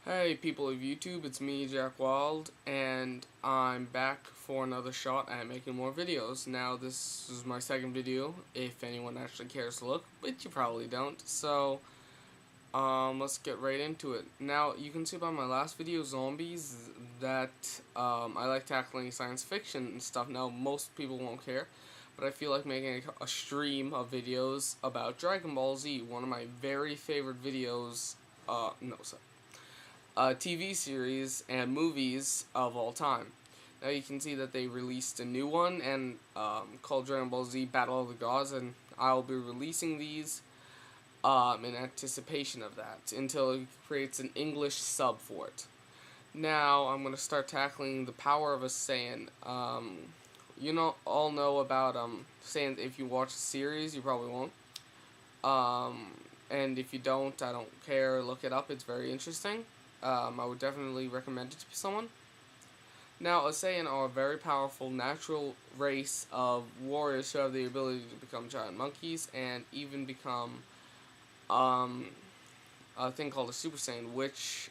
Hey people of YouTube, it's me, Jack Wild, and I'm back for another shot at making more videos. Now this is my second video, if anyone actually cares to look, but you probably don't, so let's get right into it. Now you can see by my last video, Zombies, that I like tackling science fiction and stuff. Now most people won't care, but I feel like making a stream of videos about Dragon Ball Z, one of my very favorite videos, no, sorry. TV series and movies of all time. Now you can see that they released a new one and called Dragon Ball Z Battle of the Gods, and I'll be releasing these in anticipation of that until it creates an English sub for it. Now I'm going to start tackling the power of a Saiyan. All know about Saiyans. If you watch the series, you probably won't. And if you don't, I don't care. Look it up. It's very interesting. I would definitely recommend it to someone. Now, a Saiyan are a very powerful natural race of warriors who have the ability to become giant monkeys and even become a thing called a Super Saiyan, which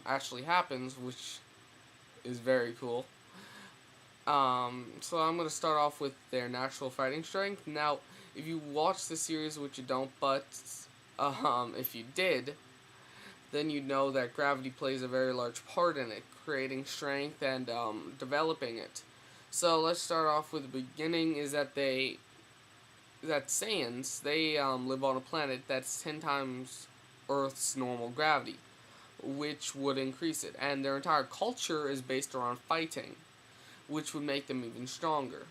actually happens, which is very cool. So I'm going to start off with their natural fighting strength. Now, if you watch the series, which you don't, but if you did, then you know that gravity plays a very large part in it, creating strength and developing it. So let's start off with the beginning. Is that Saiyans, they live on a planet that's 10 times Earth's normal gravity, which would increase it, and their entire culture is based around fighting, which would make them even stronger.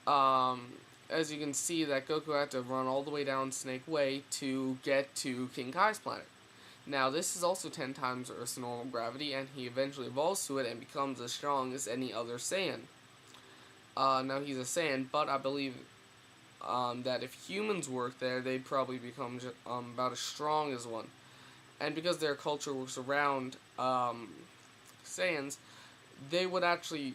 As you can see, that Goku had to run all the way down Snake Way to get to King Kai's planet. Now, this is also 10 times Earth's normal gravity, and he eventually evolves to it and becomes as strong as any other Saiyan. Now, he's a Saiyan, but I believe that if humans worked there, they'd probably become about as strong as one. And because their culture works around Saiyans, they would actually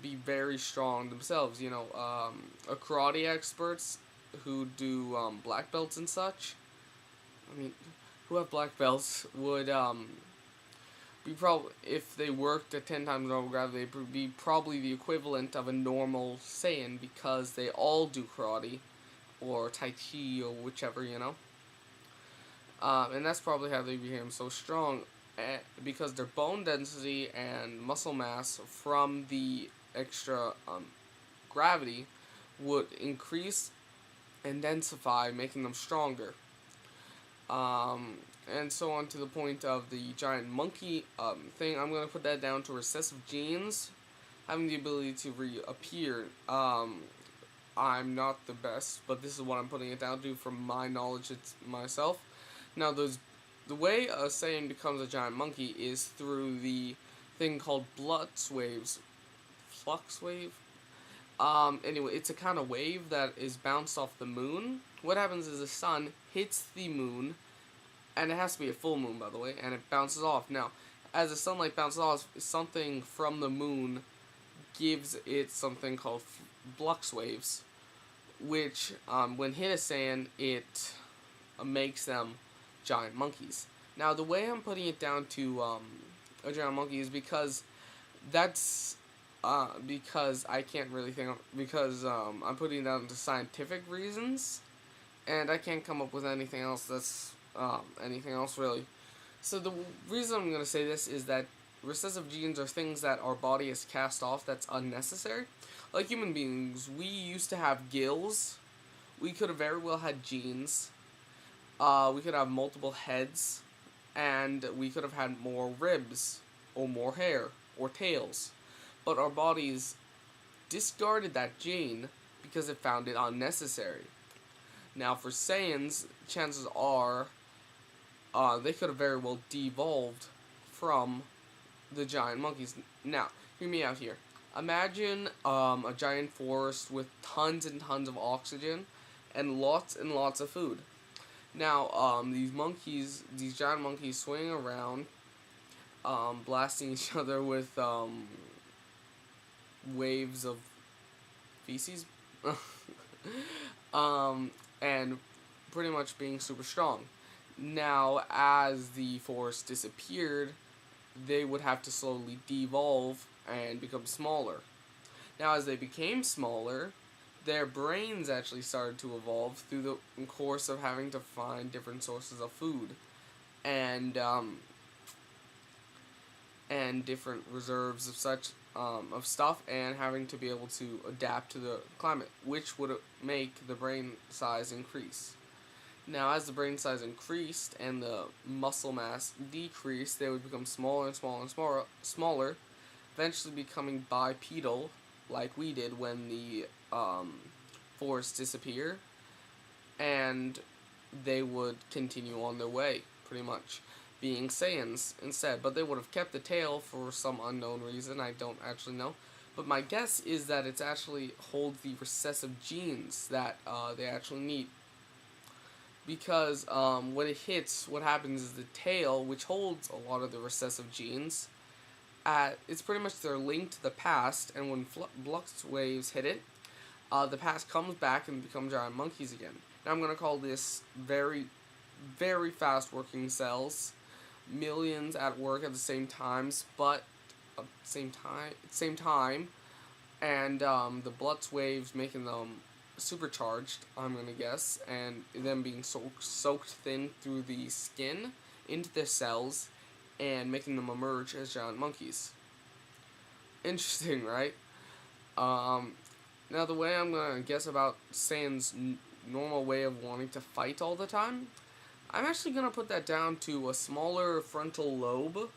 be very strong themselves. Karate experts who do black belts and such. Who have black belts would be probably, if they worked at 10 times normal gravity, they would be probably the equivalent of a normal Saiyan because they all do karate or tai chi or whichever. And that's probably how they became so strong, because their bone density and muscle mass from the extra gravity would increase and densify, making them stronger. And so on to the point of the giant monkey thing. I'm going to put that down to recessive genes having the ability to reappear. I'm not the best, but this is what I'm putting it down to from my knowledge myself. Now, the way a Saiyan becomes a giant monkey is through the thing called Flux waves. Flux wave? Anyway, it's a kind of wave that is bounced off the moon. What happens is the sun hits the moon, and it has to be a full moon, by the way, and it bounces off. Now, as the sunlight bounces off, something from the moon gives it something called flux waves, which, when hit a Saiyan, it makes them giant monkeys. Now, the way I'm putting it down to a giant monkey is because that's because I can't really think because I'm putting it down to scientific reasons, and I can't come up with anything else that's anything else really. So the reason I'm going to say this is that recessive genes are things that our body has cast off that's unnecessary. Like human beings, we used to have gills. We could have very well had genes. We could have multiple heads, and we could have had more ribs, or more hair, or tails. But our bodies discarded that gene because it found it unnecessary. Now, for Saiyans, chances are they could have very well devolved from the giant monkeys. Now, hear me out here. Imagine a giant forest with tons and tons of oxygen and lots of food. Now, these giant monkeys swing around, blasting each other with waves of feces, and pretty much being super strong. Now, as the forest disappeared, they would have to slowly devolve and become smaller. Now, as they became smaller, their brains actually started to evolve through the course of having to find different sources of food and and different reserves of such of stuff, and having to be able to adapt to the climate, which would make the brain size increase. Now, as the brain size increased and the muscle mass decreased, they would become smaller and smaller and smaller, eventually becoming bipedal, like we did when the forests disappear, and they would continue on their way, pretty much, being saiyans instead. But they would have kept the tail for some unknown reason, I don't actually know. But my guess is that it's actually holds the recessive genes that they actually need. Because when it hits, what happens is the tail, which holds a lot of the recessive genes, it's pretty much they're linked to the past, and when flux waves hit it, the past comes back and become giant monkeys again. Now I'm going to call this very, very fast working cells, millions at work at the same times, but same time, and the flux waves making them supercharged, I'm going to guess, and them being soaked thin through the skin into their cells and making them emerge as giant monkeys. Interesting, right? Now, the way I'm going to guess about Saiyan's normal way of wanting to fight all the time, I'm actually going to put that down to a smaller frontal lobe,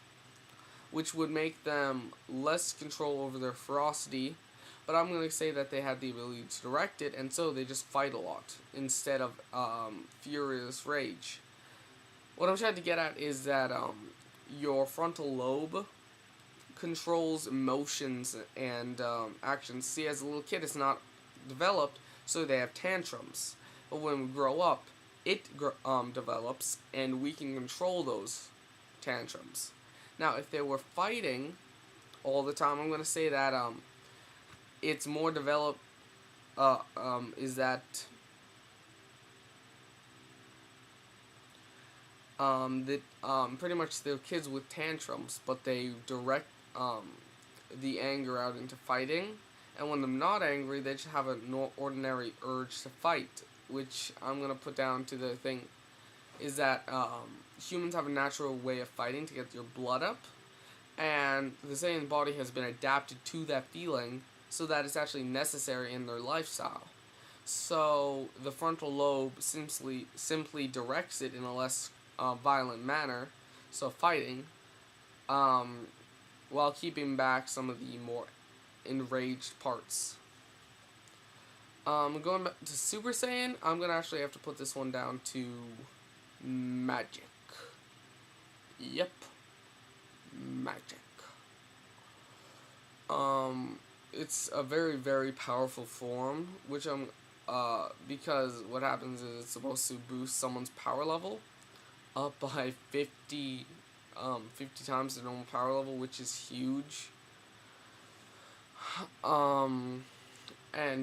which would make them less control over their ferocity, but I'm going to say that they had the ability to direct it, and so they just fight a lot instead of furious rage. What I'm trying to get at is that your frontal lobe controls emotions and actions. See, as a little kid, it's not developed, so they have tantrums. But when we grow up, it develops, and we can control those tantrums. Now, if they were fighting all the time, I'm going to say that it's more developed, is that pretty much they're kids with tantrums, but they direct the anger out into fighting, and when they're not angry, they just have an ordinary urge to fight, which I'm going to put down to the thing, is that humans have a natural way of fighting to get your blood up, and the Saiyan body has been adapted to that feeling so that it's actually necessary in their lifestyle. So the frontal lobe simply directs it in a less violent manner, so fighting, while keeping back some of the more enraged parts. Going back to Super Saiyan, I'm going to actually have to put this one down to magic. Yep. Magic. It's a very, very powerful form, which because what happens is it's supposed to boost someone's power level up by 50 times the normal power level, which is huge. And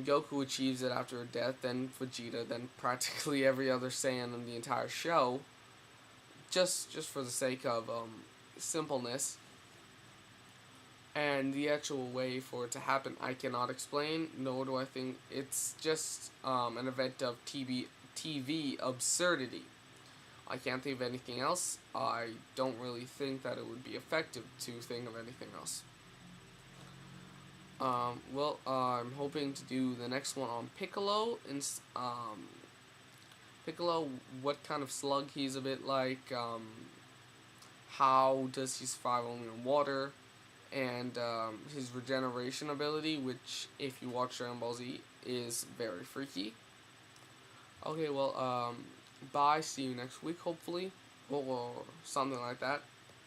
Goku achieves it after a death, then Vegeta, then practically every other Saiyan in the entire show, just for the sake of simpleness. And the actual way for it to happen, I cannot explain, nor do I think it's just an event of TV absurdity. I can't think of anything else. I don't really think that it would be effective to think of anything else. I'm hoping to do the next one on Piccolo. Piccolo, what kind of slug he's a bit like, how does he survive only on water, and his regeneration ability, which, if you watch Dragon Ball Z, is very freaky. Okay, well, bye, see you next week, hopefully, or something like that.